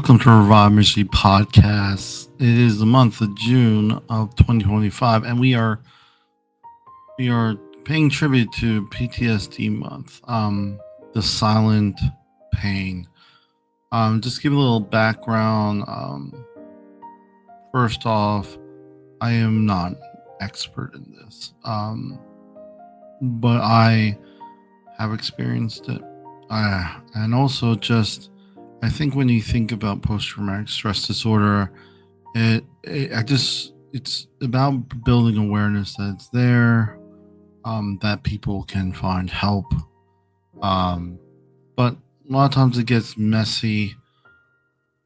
Welcome to Ministries Podcast. It is the month of June of 2025, and we are paying tribute to PTSD month. The silent pain. Just give a little background. First off, I am not an expert in this, but I have experienced it. And also just I think when you think about post-traumatic stress disorder, it's about building awareness that it's there, that people can find help. But a lot of times it gets messy.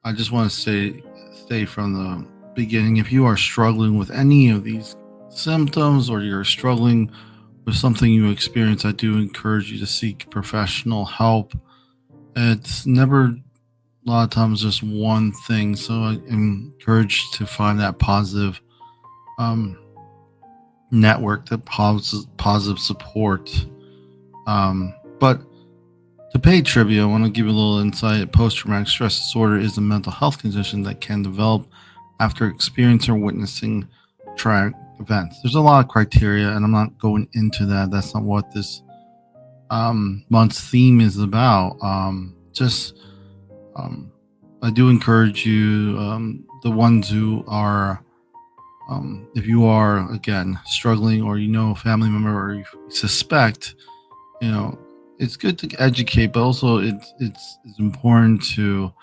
I just want to stay from the beginning. If you are struggling with any of these symptoms or you're struggling with something you experience, I do encourage you to seek professional help. It's never a lot of times just one thing, so I encourage to find that positive um, network, that positive support. But to pay tribute, I want to give you a little insight. Post-traumatic stress disorder is a mental health condition that can develop after experiencing or witnessing traumatic events. There's a lot of criteria, and I'm not going into that. That's not what this month's theme is about. I do encourage you, the ones who are, if you are again struggling, or you know a family member, or you suspect, it's good to educate, but also it's important to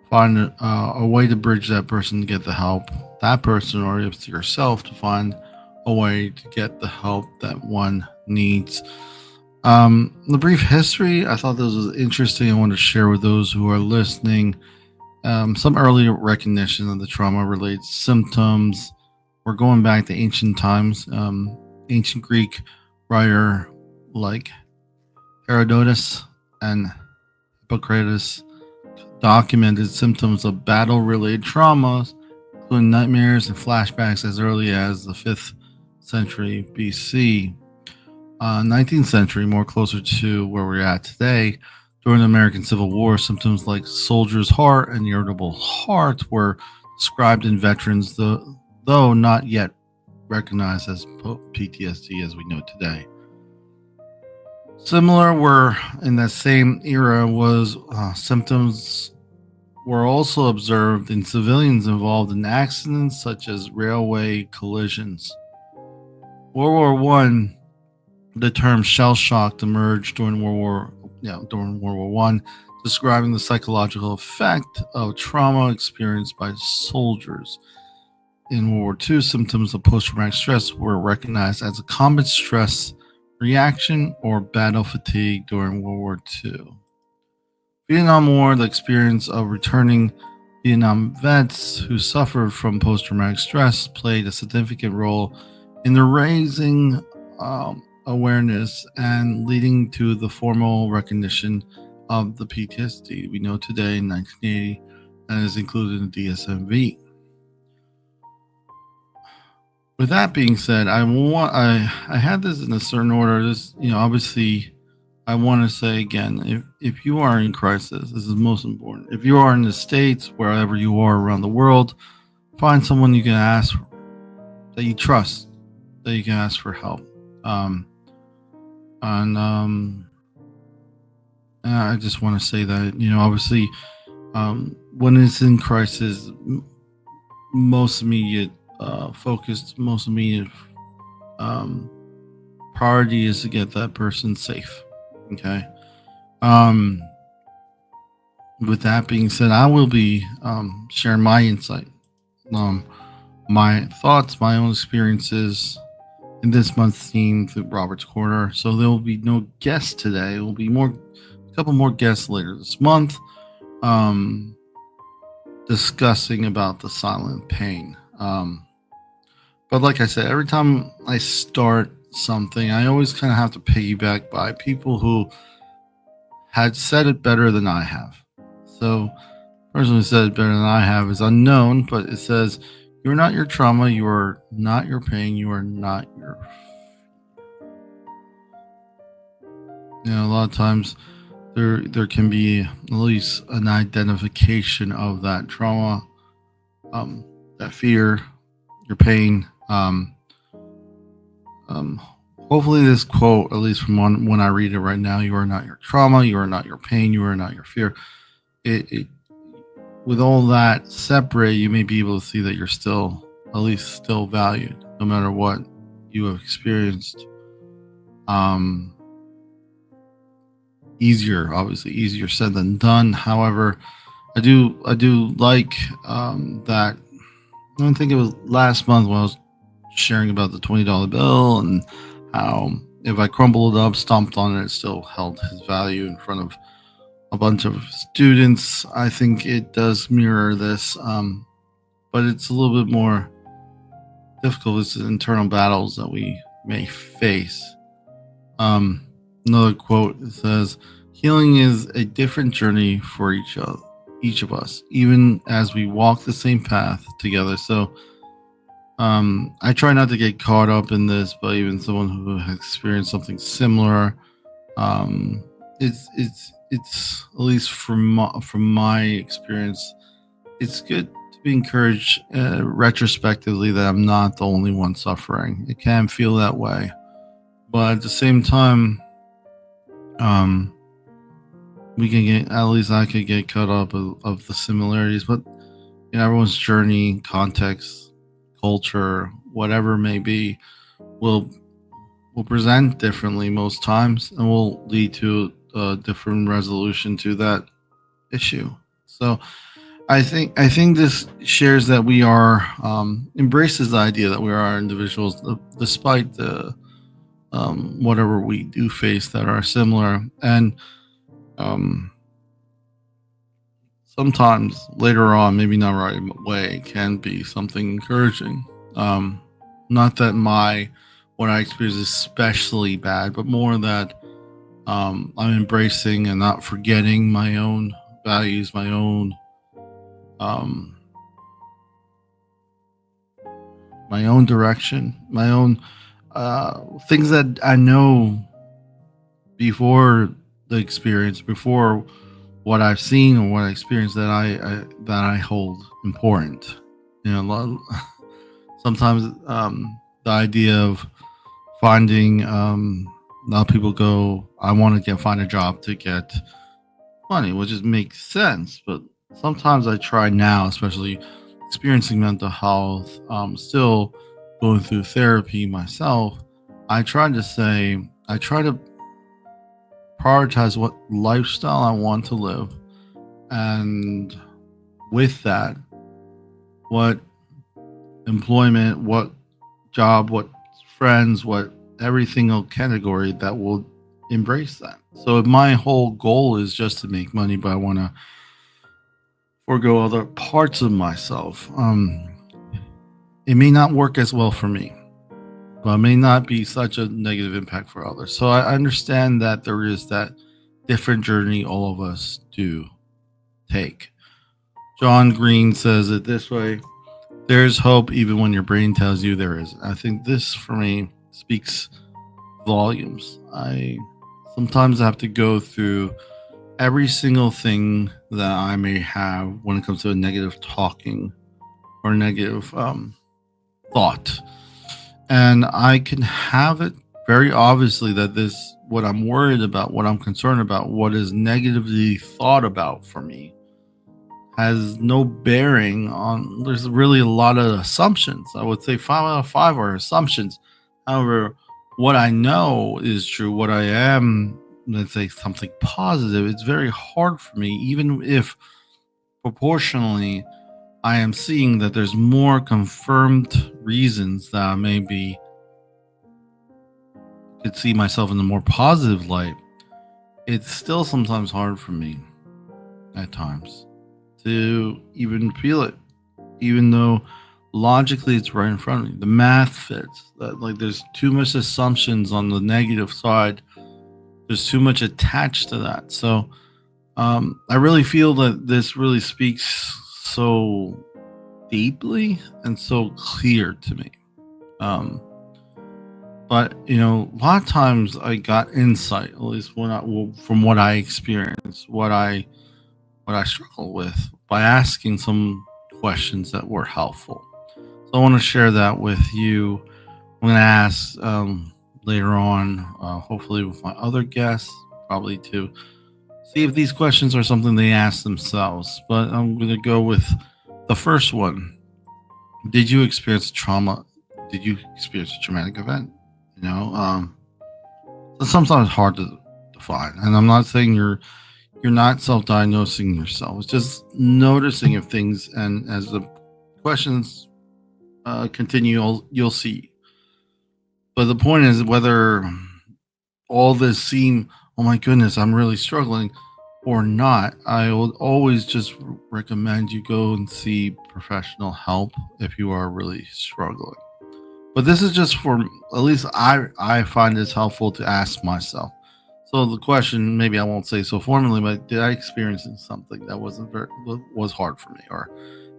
find a way to bridge that person to get the help, that person, or if it's yourself, to find a way to get the help that one needs. The brief history, I thought this was interesting. I want to share with those who are listening some early recognition of the trauma-related symptoms. We're going back to ancient times. Ancient Greek writer like Herodotus and Hippocrates documented symptoms of battle-related traumas, including nightmares and flashbacks, as early as the 5th century BC. 19th century, more closer to where we're at today, during the American Civil War, symptoms like soldier's heart and irritable heart were described in veterans, though not yet recognized as PTSD as we know today. Similar were in that same era was symptoms were also observed in civilians involved in accidents such as railway collisions. World War One. The term shell shock emerged during World War One, describing the psychological effect of trauma experienced by soldiers. In World War II, symptoms of post-traumatic stress were recognized as a combat stress reaction or battle fatigue during World War II. Vietnam War, the experience of returning Vietnam vets who suffered from post-traumatic stress played a significant role in the raising awareness and leading to the formal recognition of the PTSD we know today in 1980, and is included in the DSM-V. With that being said, I had this in a certain order. This, obviously, I want to say again, if you are in crisis, this is most important. If you are in the States, wherever you are around the world, find someone you can ask, that you trust, that you can ask for help. And I just want to say that, obviously, when it's in crisis, most immediate priority is to get that person safe. Okay. With that being said, I will be sharing my insight, my thoughts, my own experiences in this month's theme through Robert's Corner. So there will be no guests today. There will be a couple more guests later this month, discussing about the silent pain. But like I said, every time I start something, I always kind of have to piggyback by people who had said it better than I have. So the person who said it better than I have is unknown, but it says, "You are not your trauma, you are not your pain, you are not your..." A lot of times there can be at least an identification of that trauma, um, that fear, your pain. Um, Hopefully, this quote, at least from when I read it right now, you are not your trauma, you are not your pain, you are not your fear. It with all that separate, you may be able to see that you're still, at least, still valued, no matter what you have experienced. Um, Obviously, easier said than done. However, I do like that. I think it was last month when I was sharing about the $20 bill and how if I crumbled it up, stomped on it, it still held his value in front of a bunch of students. I think it does mirror this, but it's a little bit more difficult. It's the internal battles that we may face. Um, Another quote says, "Healing is a different journey for each of us, even as we walk the same path together." So, I try not to get caught up in this, but even someone who has experienced something similar, um, it's at least from my experience, it's good to be encouraged retrospectively that I'm not the only one suffering. It can feel that way, but at the same time, um, we can get, at least I could get caught up of the similarities, but everyone's journey, context, culture, whatever it may be, will will present differently most times, and will lead to a different resolution to that issue. So I think this shares that we are, embraces the idea that we are individuals, despite the whatever we do face that are similar, and um, sometimes later on, maybe not right away, can be something encouraging. Um, Not that my what I experience is especially bad, but more that I'm embracing and not forgetting my own values, um, my own direction, my own things that I know before the experience, before what I've seen or what I experienced, that I hold important. Sometimes the idea of finding a lot of people go, I want to find a job to get money, which just makes sense. But sometimes I try now, especially experiencing mental health, still going through therapy myself. I try to prioritize what lifestyle I want to live, and with that, what employment, what job, what friends, what every single category that will embrace that. So if my whole goal is just to make money, but I want to forego other parts of myself, it may not work as well for me, but it may not be such a negative impact for others. So I understand that there is that different journey all of us do take. John Green says it this way: there's hope even when your brain tells you there isn't. I think this, for me, speaks volumes. I sometimes have to go through every single thing that I may have when it comes to a negative talking or negative thought. And I can have it very obviously that what I'm worried about, what I'm concerned about, what is negatively thought about for me, has no bearing on. There's really a lot of assumptions. I would say 5 out of 5 are assumptions. However, what I know is true, what I am, let's say something positive, it's very hard for me, even if proportionally I am seeing that there's more confirmed reasons that I maybe could see myself in a more positive light. It's still sometimes hard for me at times to even feel it, even though logically it's right in front of me. The math fits. That, like, there's too much assumptions on the negative side. There's too much attached to that. So I really feel that this really speaks so deeply and so clear to me. Um, But a lot of times I got insight, at least from what I experienced, what I struggle with by asking some questions that were helpful. So I want to share that with you. I'm going to ask later on, hopefully with my other guests, probably to see if these questions are something they ask themselves. But I'm going to go with the first one. Did you experience trauma? Did you experience a traumatic event? You know, it's sometimes hard to define. And I'm not saying you're not self-diagnosing yourself. It's just noticing if things, and as the questions continue, you'll see. But the point is whether all this seem, oh my goodness, I'm really struggling, or not. I would always just recommend you go and see professional help if you are really struggling. But this is just for, at least I find this helpful to ask myself. So the question, maybe I won't say so formally, but did I experience something that was hard for me, or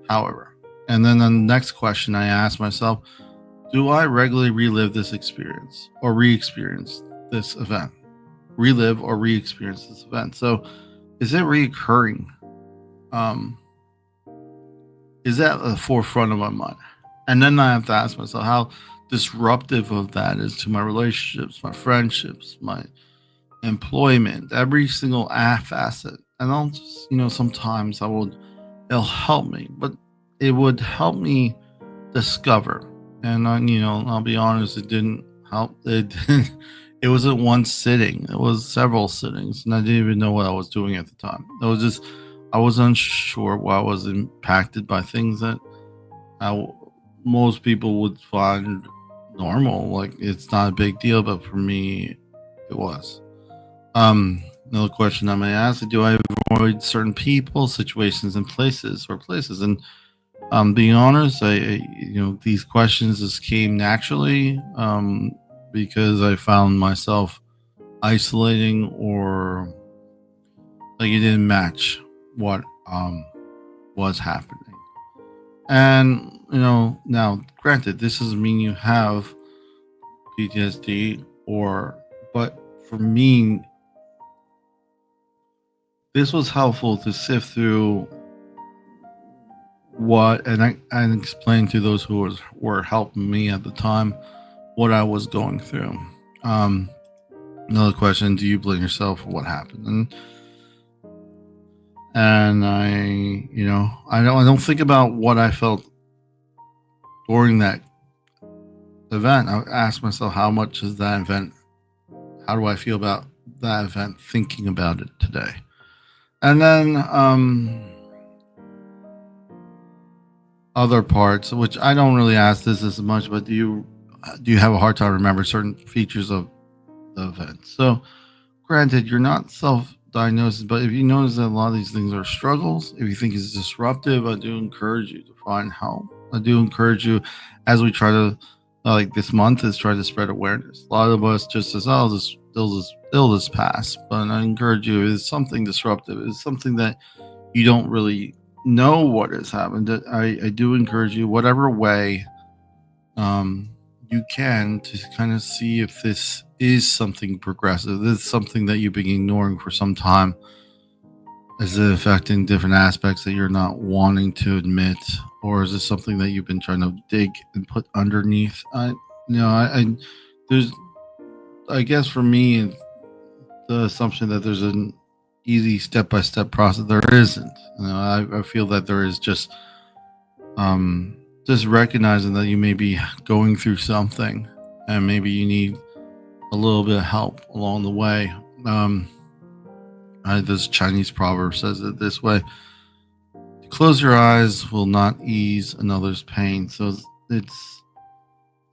however? And then the next question I ask myself: do I regularly relive this experience or re-experience this event? Relive or re-experience this event. So is it reoccurring? Um, is that at the forefront of my mind? And then I have to ask myself how disruptive of that is to my relationships, my friendships, my employment, every single facet. And I'll just, sometimes it'll help me, but it would help me discover. And I'll be honest, it didn't help. It didn't, it wasn't one sitting. It was several sittings, and I didn't even know what I was doing at the time. It was just I was unsure why I was impacted by things that I, most people would find normal. Like it's not a big deal, but for me, it was. Another question I may ask: do I avoid certain people, situations, and places? And being honest, these questions just came naturally because I found myself isolating, or like it didn't match what was happening. And now granted, this doesn't mean you have PTSD, but for me, this was helpful to sift through what, and I explained to those who were helping me at the time what I was going through. Um, Another question: do you blame yourself for what happened? And I don't think about what I felt during that event. I ask myself, how much is that event? How do I feel about that event? Thinking about it today, and then other parts, which I don't really ask this as much, but do you have a hard time remember certain features of the event? So, granted, you're not self-diagnosed, but if you notice that a lot of these things are struggles, if you think it's disruptive, I do encourage you to find help. I do encourage you, as we try to, like this month, is try to spread awareness. A lot of us just says, "Oh, this pass," but I encourage you, if it's something disruptive, it's something that you don't really know what has happened. I do encourage you, whatever way um, you can, to kind of see if this is something progressive. This is something that you've been ignoring for some time. Is it affecting different aspects that you're not wanting to admit, or is this something that you've been trying to dig and put underneath? There's, I guess for me, the assumption that there's an easy step-by-step process. There isn't. I feel that there is just recognizing that you may be going through something, and maybe you need a little bit of help along the way. This Chinese proverb says it this way: "To close your eyes will not ease another's pain." So it's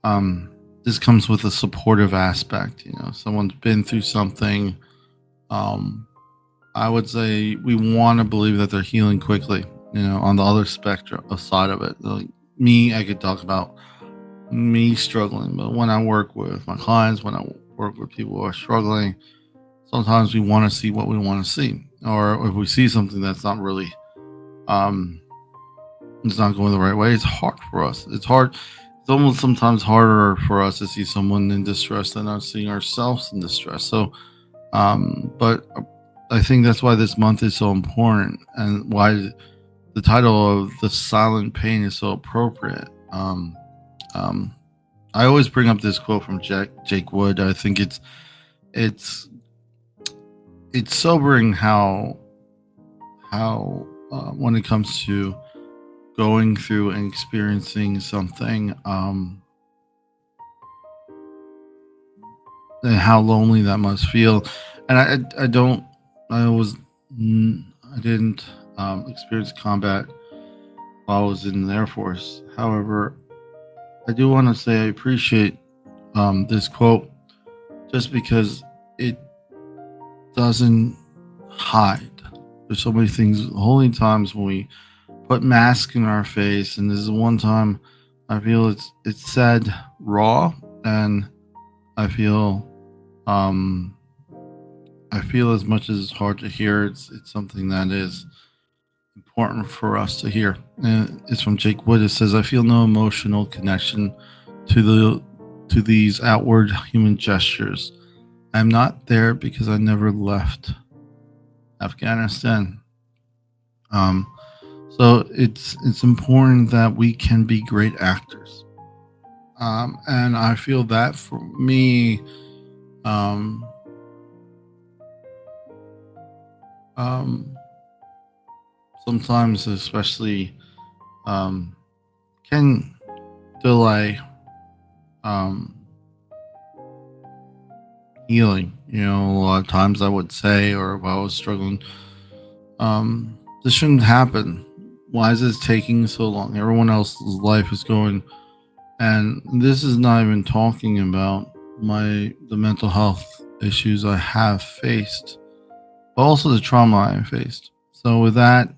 um, this comes with a supportive aspect. Someone's been through something. Um, I would say we want to believe that they're healing quickly. On the other spectrum of side of it, like me, I could talk about me struggling, but when I work with my clients, when I work with people who are struggling, sometimes we want to see what we want to see, or if we see something that's not really, it's not going the right way. It's hard for us. It's hard. it's almost sometimes harder for us to see someone in distress than us seeing ourselves in distress. So, but I think that's why this month is so important, and why the title of the silent pain is so appropriate. Um, I always bring up this quote from Jake Wood. I think it's it's sobering how when it comes to going through and experiencing something, and how lonely that must feel. And I don't I was I didn't experience combat while I was in the Air Force. However, I do want to say I appreciate this quote just because it doesn't hide. There's so many things, holy times when we put mask in our face, and this is one time I feel it's said raw, and I feel um I feel as much as it's hard to hear, it's something that is important for us to hear. And it's from Jake Wood. It says, "I feel no emotional connection to these outward human gestures. I'm not there because I never left Afghanistan." Um, so it's important that we can be great actors. And I feel that for me, um, um, sometimes, especially, um, can delay um, healing. A lot of times I would say, or if I was struggling, this shouldn't happen. Why is this taking so long? Everyone else's life is going, and this is not even talking about the mental health issues I have faced, but also the trauma I faced. So with that,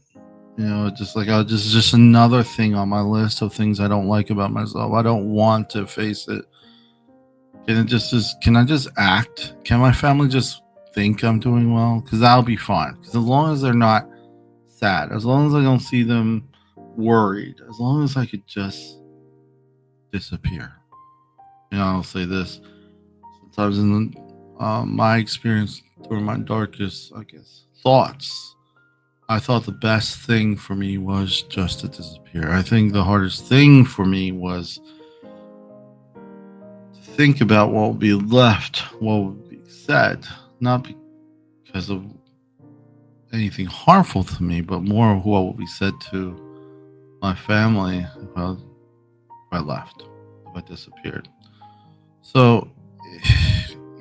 just like just another thing on my list of things I don't like about myself. I don't want to face it. Can I just act? Can my family just think I'm doing well? Because that'll be fine. Because as long as they're not sad, as long as I don't see them worried, as long as I could just disappear. I'll say this. Sometimes in my experience during my darkest, I guess, thoughts, I thought the best thing for me was just to disappear. I think the hardest thing for me was to think about what would be left, what would be said, not because of anything harmful to me, but more of what would be said to my family if I left, if I disappeared. So,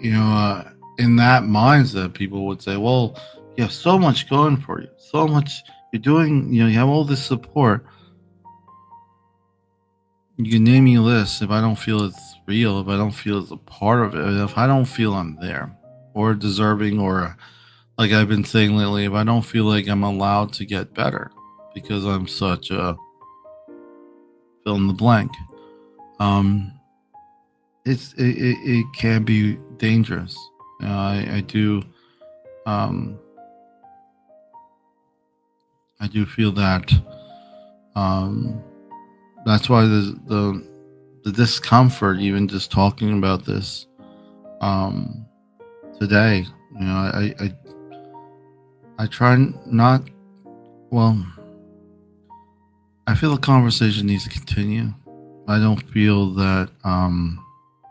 in that mindset, people would say, well, you have so much going for you, so much you're doing, you have all this support. You can name me a list. If I don't feel it's real, if I don't feel it's a part of it, if I don't feel I'm there or deserving, or like I've been saying lately, if I don't feel like I'm allowed to get better because I'm such a fill in the blank, um, it can be dangerous. I do um, I do feel that um, that's why the discomfort, even just talking about this um, today. I try not. Well, I feel the conversation needs to continue. I don't feel that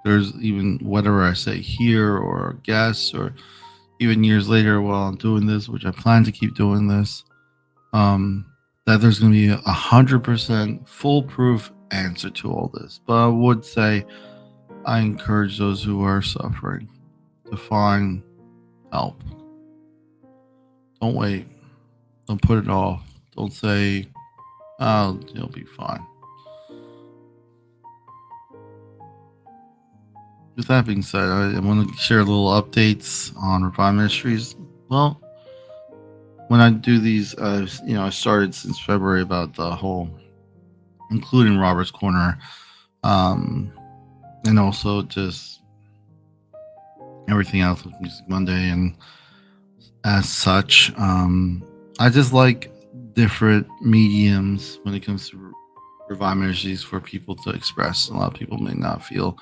there's even whatever I say here or guess or even years later while I'm doing this, which I plan to keep doing this, um, that there's going to be 100% foolproof answer to all this. But I would say I encourage those who are suffering to find help. Don't wait. Don't put it off. Don't say, "Oh, you'll be fine." With that being said, I want to share a little updates on Revive Ministries. Well, when I do these, I started since February about the whole, including Robert's Corner, um, and also just everything else with Music Monday. And as such, I just like different mediums when it comes to Revive Ministries for people to express. A lot of people may not feel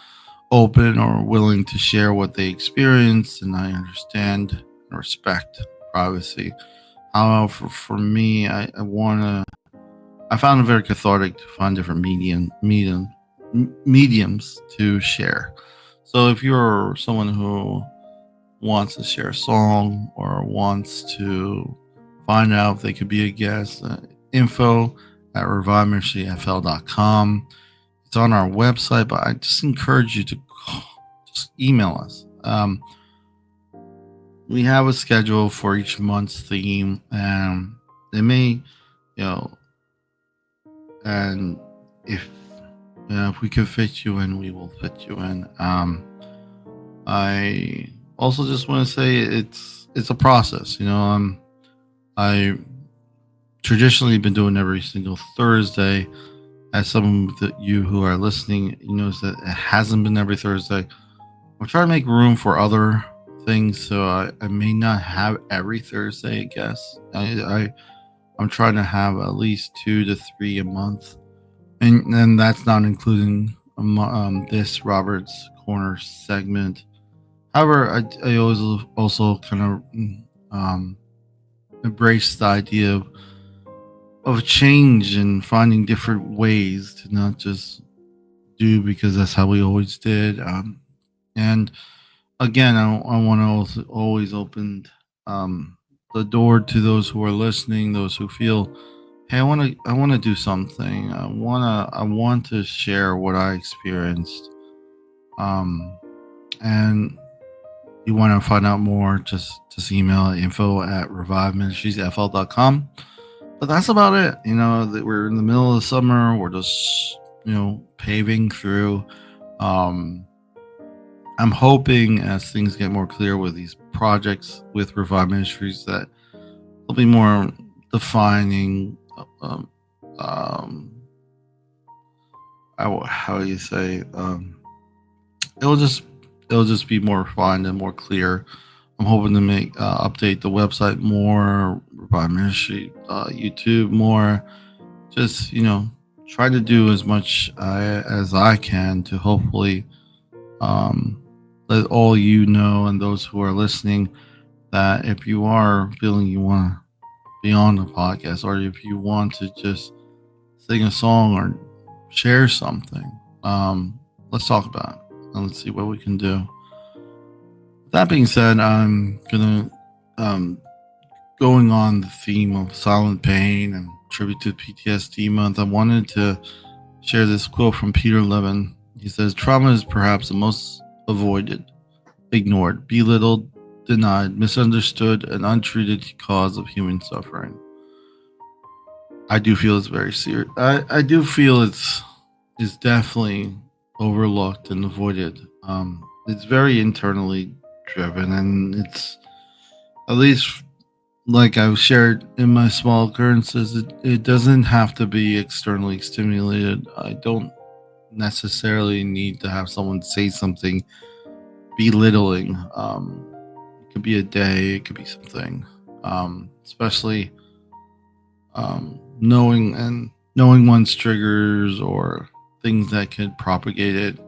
open or willing to share what they experience, and I understand and respect privacy. However, for me, I found it very cathartic to find different mediums to share. So if you're someone who wants to share a song or wants to find out if they could be a guest, info at reviveministryfl.com. It's on our website, but I just encourage you to just email us. We have a schedule for each month's theme, and it may, you know, and if if we can fit you in, we will fit you in. I also just want to say it's a process. I traditionally been doing every single Thursday. As some of you who are listening, you know that it hasn't been every Thursday. I'm trying to make room for other things, so I may not have every Thursday. I guess I'm trying to have at least 2 to 3 a month, and that's not including this Robert's Corner segment. However, I always also kind of embrace the idea of change and finding different ways to not just do because that's how we always did. And again, I want to also always open um, the door to those who are listening, those who feel, hey, I want to do something. I want to share what I experienced. Um, and you want to find out more, just email info at reviveministriesfl.com. But that's about it. That we're in the middle of the summer. We're just, paving through. Um, I'm hoping as things get more clear with these projects with Revive Ministries that they'll be more defining. Um, how do you say? It'll just it'll just be more refined and more clear. I'm hoping to make update the website more, Revive Ministry, YouTube more. Just try to do as much as I can to hopefully let all you know and those who are listening that if you are feeling you want to be on the podcast, or if you want to just sing a song or share something, let's talk about it and let's see what we can do. That being said, I'm gonna going on the theme of silent pain and tribute to PTSD month. I wanted to share this quote from Peter Levin. He says, "Trauma is perhaps the most avoided, ignored, belittled, denied, misunderstood, and untreated cause of human suffering." I do feel it's very serious. I do feel it's definitely overlooked and avoided. It's very internally driven, and it's at least like I've shared in my small occurrences. It doesn't have to be externally stimulated. I don't necessarily need to have someone say something belittling. It could be a day, it could be something. Especially knowing one's triggers or things that could propagate it.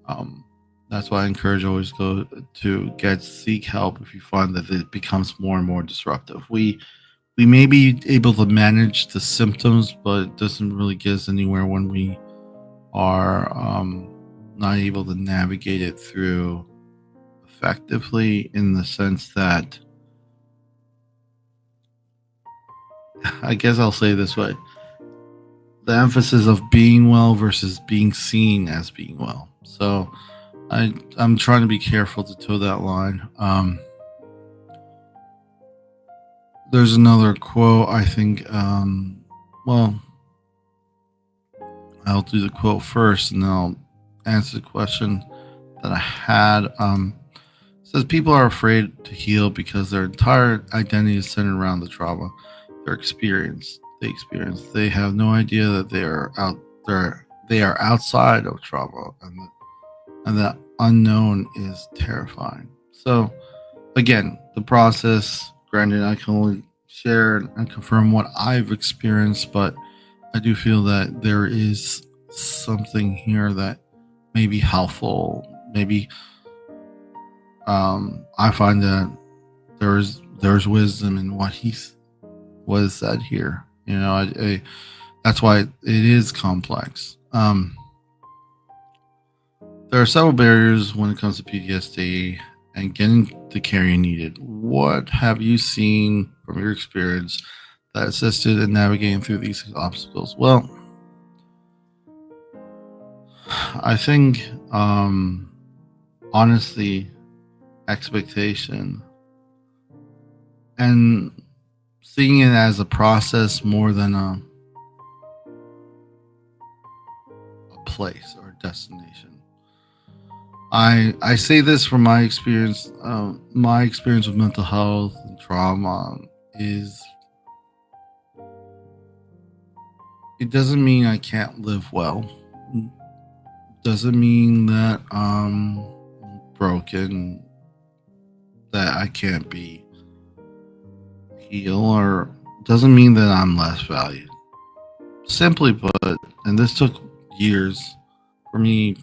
Um, that's why I encourage always go to seek help if you find that it becomes more and more disruptive. We may be able to manage the symptoms, but it doesn't really get us anywhere when we are not able to navigate it through effectively, in the sense that, I guess I'll say it this way, the emphasis of being well versus being seen as being well. So I'm trying to be careful to toe that line. There's another quote, I think. Well, I'll do the quote first, and then I'll answer the question that I had. It says people are afraid to heal because their entire identity is centered around the trauma, their experience. They have no idea that they are outside of trauma, and that unknown is terrifying. So, again, the process. Granted, I can only share and confirm what I've experienced, but I do feel that there is something here that may be helpful. Maybe I find that there's wisdom in what is said here. That's why it is complex. There are several barriers when it comes to PTSD and getting the care you needed. What have you seen from your experience that assisted in navigating through these obstacles? Well, I think honestly, expectation and seeing it as a process more than a place or a destination. I say this from my experience. My experience with mental health and trauma is it doesn't mean I can't live well. Doesn't mean that I'm broken, that I can't be healed, or doesn't mean that I'm less valued. Simply put, and this took years for me,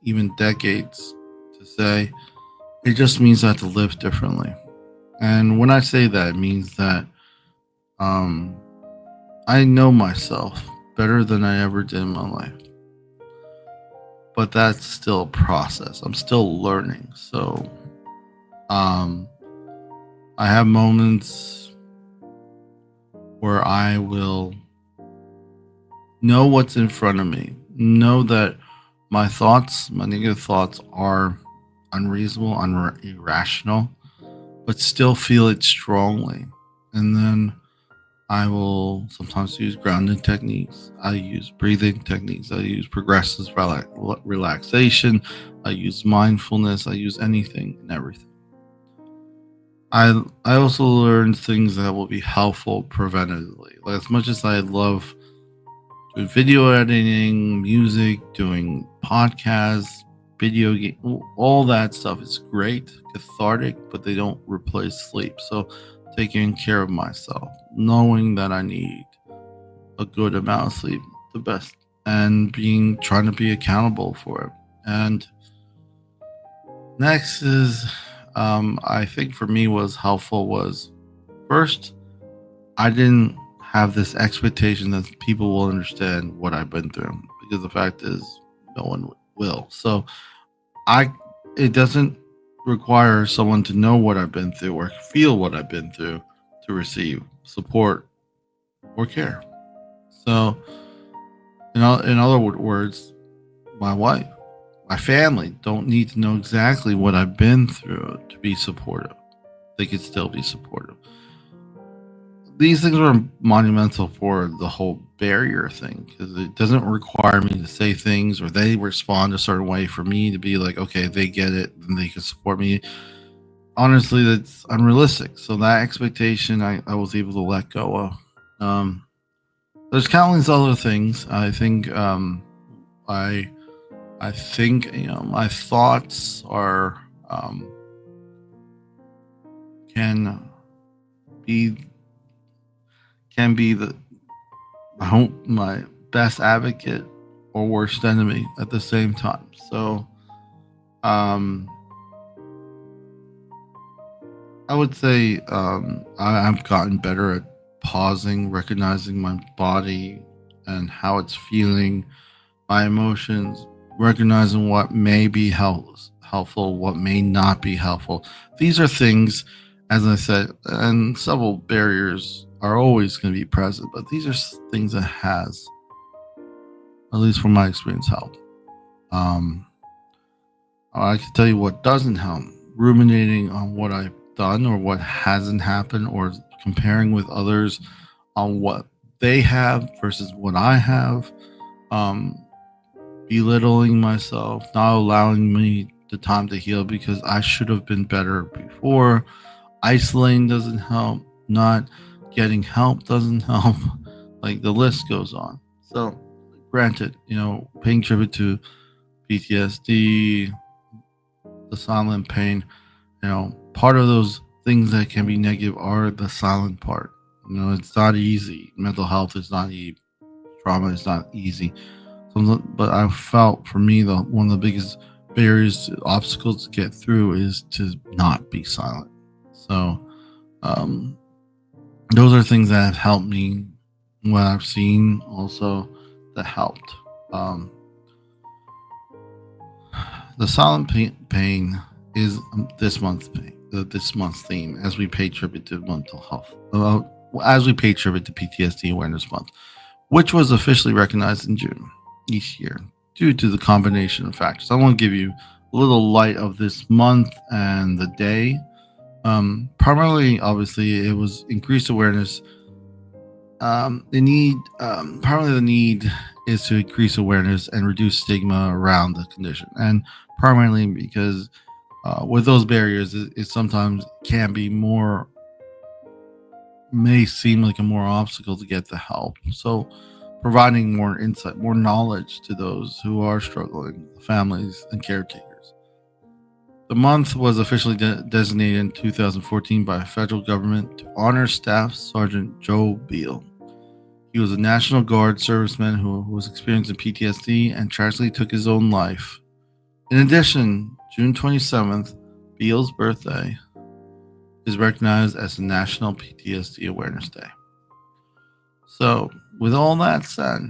even decades to say, it just means I have to live differently. And when I say that, it means that um, I know myself better than I ever did in my life. But that's still a process. I'm still learning. So um, I have moments where I will know what's in front of me, know that my negative thoughts are unreasonable, irrational, but still feel it strongly. And then I will sometimes use grounding techniques. I use breathing techniques. I use progressive relaxation. I use mindfulness. I use anything and everything. I also learned things that will be helpful preventatively. Like as much as I love doing video editing, music, doing podcasts, video game, all that stuff is great, cathartic, but they don't replace sleep. So taking care of myself, knowing that I need a good amount of sleep, the best, and being trying to be accountable for it. And next is, I think for me was helpful was first I didn't have this expectation that people will understand what I've been through because the fact is no one will. So I it doesn't require someone to know what I've been through or feel what I've been through to receive support or care. So in other words, my wife, my family don't need to know exactly what I've been through to be supportive. They could still be supportive. These things are monumental for the whole barrier thing because it doesn't require me to say things or they respond a certain way for me to be like, okay, they get it and they can support me. Honestly, that's unrealistic. So that expectation I was able to let go of. Um, there's countless other things. I I think my thoughts are can be the I hope my best advocate or worst enemy at the same time. So, um, I would say I've gotten better at pausing, recognizing my body and how it's feeling, my emotions, recognizing what may be helpful, what may not be helpful. These are things, as I said, and several barriers are always going to be present, but these are things that has, at least from my experience, helped. Um, I can tell you what doesn't help. Ruminating on what I've done or what hasn't happened, or comparing with others on what they have versus what I have. Um, Belittling myself, not allowing me the time to heal because I should have been better before. Isolating doesn't help. Not getting help doesn't help. Like the list goes on. So, granted, paying tribute to PTSD, the silent pain, part of those things that can be negative are the silent part. It's not easy. Mental health is not easy. trauma is not easy. But I felt for me, the one of the biggest barriers, obstacles to get through is to not be silent. So um, those are things that have helped me. What I've seen also that helped. Um, the silent pain is this month's pain, this month's theme, as we pay tribute to mental health. As we pay tribute to PTSD Awareness Month, which was officially recognized in June each year due to the combination of factors. I want to give you a little light of this month and the day. Primarily, obviously, it was increased awareness. Primarily, the need is to increase awareness and reduce stigma around the condition, and primarily because with those barriers, it sometimes can be more, may seem like a more obstacle to get the help. So, providing more insight, more knowledge to those who are struggling, families, and caretakers. The month was officially designated in 2014 by the federal government to honor Staff Sergeant Joe Beal. He was a National Guard serviceman who was experiencing PTSD and tragically took his own life. In addition, June 27th, Beal's birthday, is recognized as the National PTSD Awareness Day. So, with all that said,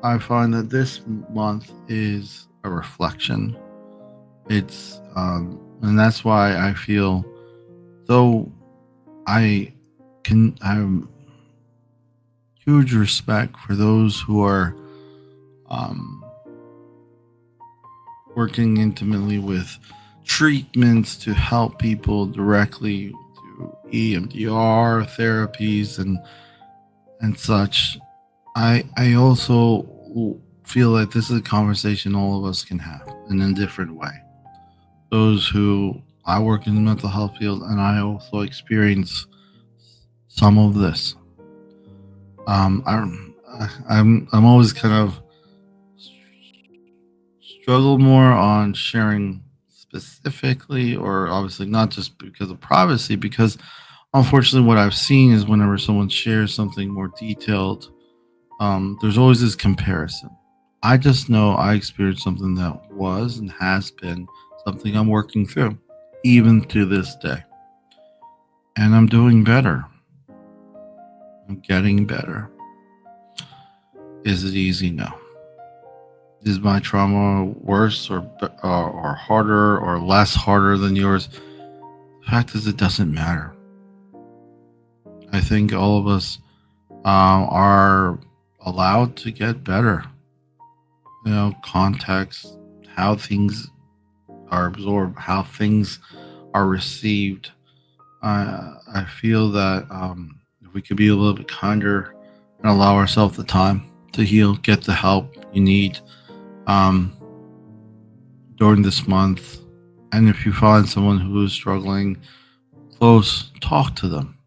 I find that this month is a reflection. And that's why I feel, though I can have huge respect for those who are working intimately with treatments to help people directly through EMDR therapies and such. I also feel like this is a conversation all of us can have in a different way. Those who, I work in the mental health field, and I also experience some of this. I'm always kind of struggle more on sharing specifically, or obviously not just because of privacy, because unfortunately what I've seen is whenever someone shares something more detailed, there's always this comparison. I just know I experienced something that was and has been something I'm working through, even to this day. And I'm doing better. I'm getting better. Is it easy? No. Is my trauma worse or harder or less harder than yours? The fact is, it doesn't matter. I think all of us are allowed to get better. Context, how things are absorbed, how things are received. I feel that if we could be a little bit kinder and allow ourselves the time to heal, get the help you need during this month. And if you find someone who is struggling close, talk to them.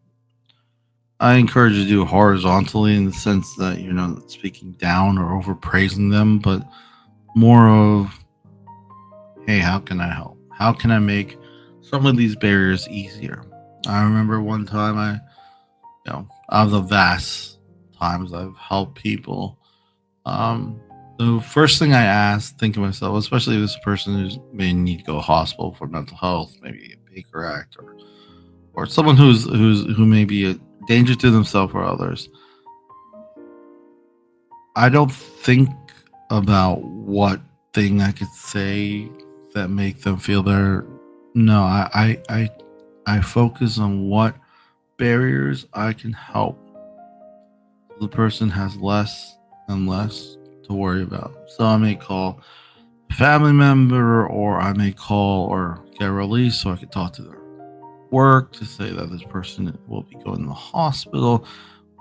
I encourage you to do it horizontally, in the sense that you're not speaking down or overpraising them, but more of, hey, how can I help? How can I make some of these barriers easier? I remember one time out of the vast times I've helped people, the first thing I asked, think of myself, especially if this person who's may need to go to hospital for mental health, maybe a Baker Act, or someone who may be a danger to themselves or others. I don't think about what thing I could say that make them feel better. No, I focus on what barriers I can help. The person has less and less to worry about. So I may call a family member, or I may call or get released so I can talk to their work to say that this person will be going to the hospital,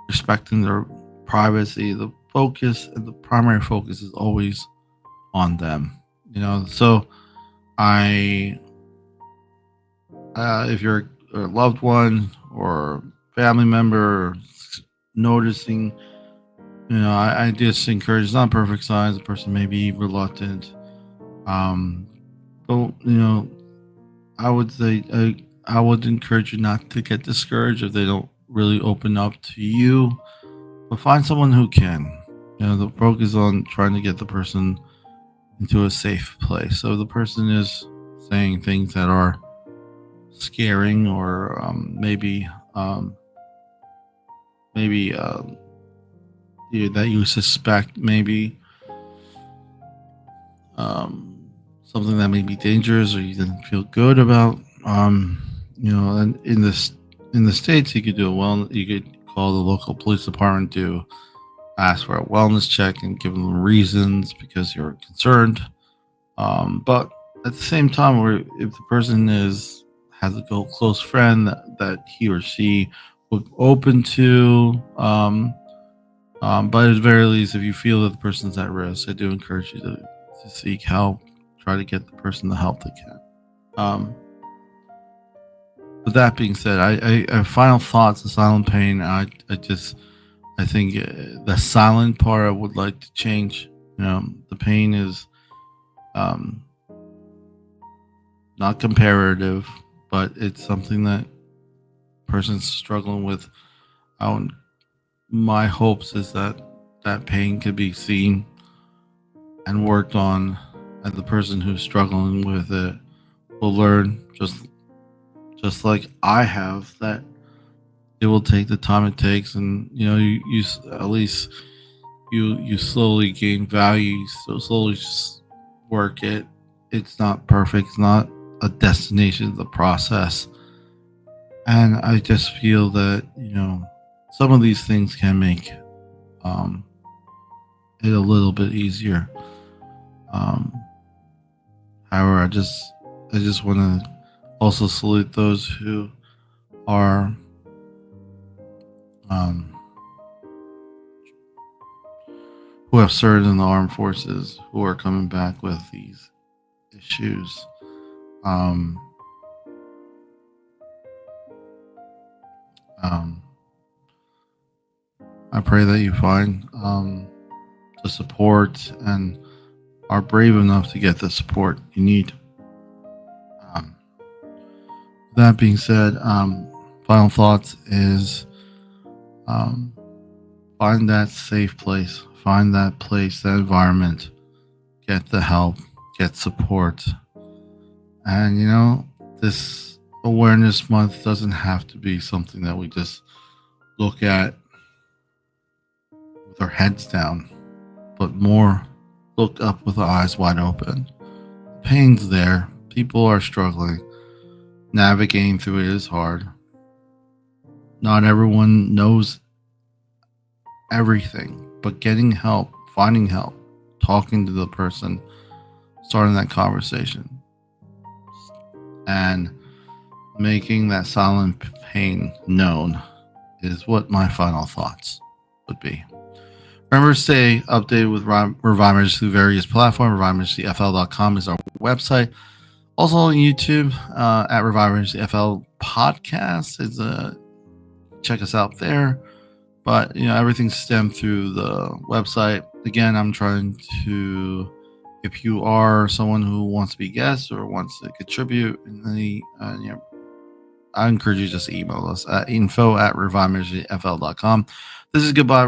respecting their privacy. The focus, and the primary focus, is always on them. So I, if you're a loved one or family member noticing, I just encourage, it's not perfect science. The person may be reluctant. But, I would say, I would encourage you not to get discouraged if they don't really open up to you, but find someone who can. The focus on trying to get the person into a safe place. So the person is saying things that are scaring, or um, maybe that you suspect, maybe um, something that may be dangerous or you didn't feel good about. And in the states, you could do you could call the local police department to ask for a wellness check and give them reasons because you're concerned. But at the same time, where if the person has a close friend that he or she would open to, but at the very least, if you feel that the person's at risk, I do encourage you to seek help. Try to get the person the help they can. Um, with that being said, I final thoughts on silent pain. I think the silent part I would like to change. The pain is um, not comparative, but it's something that person's struggling with. I, my hopes is that that pain could be seen and worked on, and the person who's struggling with it will learn, just like I have, that it will take the time it takes, and at least you slowly gain value. So slowly just work it. It's not perfect. It's not a destination. It's a process, and I just feel that some of these things can make um, it a little bit easier. Um, However, I just want to also salute those are um, who have served in the armed forces, who are coming back with these issues. Um, um, I pray that you find the support and are brave enough to get the support you need. Um, that being said, final thoughts is um, find that safe place, find that place, that environment, get the help, get support. And this awareness month doesn't have to be something that we just look at with our heads down, but more look up with our eyes wide open. Pain's there, people are struggling, navigating through it is hard. Not everyone knows everything, but getting help, finding help, talking to the person, starting that conversation, and making that silent pain known is what my final thoughts would be. Remember to stay updated with Revive Ministry through various platforms. ReviveMinistryFL.com is our website. Also on YouTube at Revive Ministry FL Podcast. Check us out there. But everything's stemmed through the website. Again, I'm trying to, if you are someone who wants to be a guest or wants to contribute in any, I encourage you to just email us at info@reviveministryfl.com. This is goodbye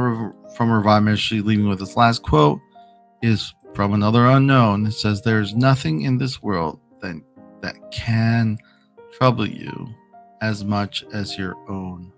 from Revive Ministry. Leaving with this last quote is from another unknown. It says, "There's nothing in this world that can trouble you as much as your own